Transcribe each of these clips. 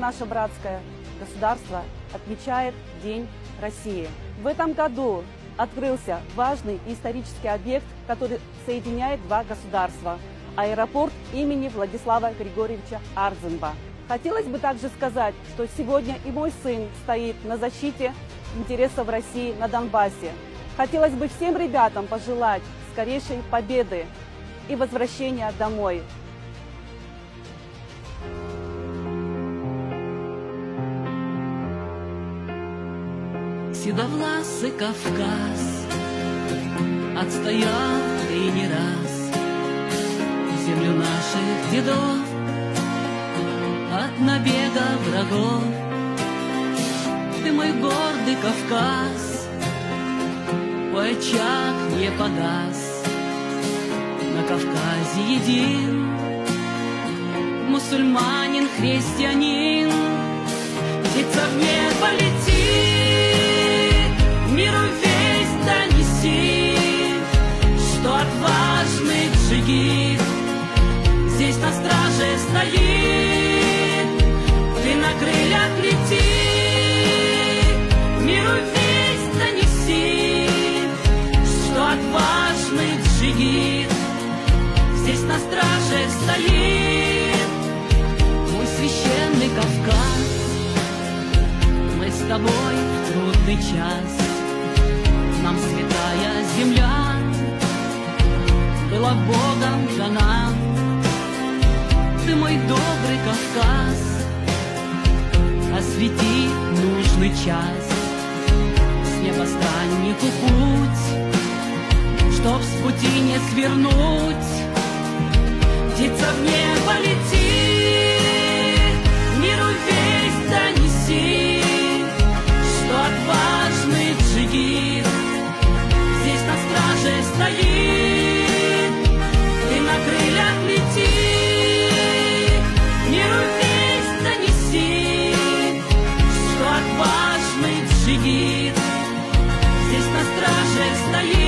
наше братское государство отмечает День России. В этом году открылся важный исторический объект, который соединяет два государства – аэропорт имени Владислава Григорьевича Ардзинба. Хотелось бы также сказать, что сегодня и мой сын стоит на защите интересов России на Донбассе. Хотелось бы всем ребятам пожелать скорейшей победы и возвращения домой. Седовласый Кавказ отстоял ты не раз землю наших дедов от набега врагов. Ты мой гордый Кавказ, твой очаг не погас. На Кавказе един мусульманин, христианин. Птица в небо летит, миру весть донеси, что отважный джигит здесь на страже стоит. Ты на крыльях лети, миру весть донеси, что отважный джигит здесь на страже стоит. Мой священный Кавказ, мы с тобой в трудный час. Нам святая земля была Богом дана. Ты мой добрый Кавказ, освети нужный час. С неба страннику путь, чтоб с пути не свернуть. Птица в небо летит, миру весть донеси, что отважный джигит здесь на страже стоит. Ты на крыльях лети, миру весть донеси, что отважный джигит здесь на страже стоит.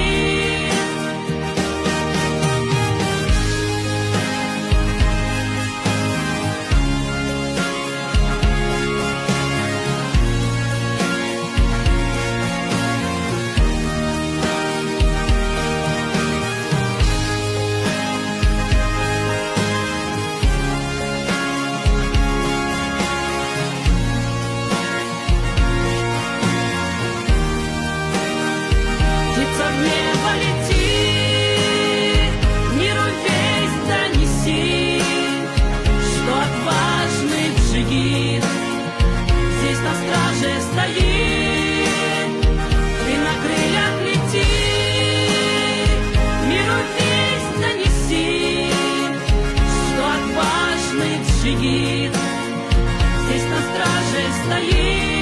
Здесь на страже стоит. Ты на крыльях лети, миру весть донеси, что отважный джигит здесь на страже стоит.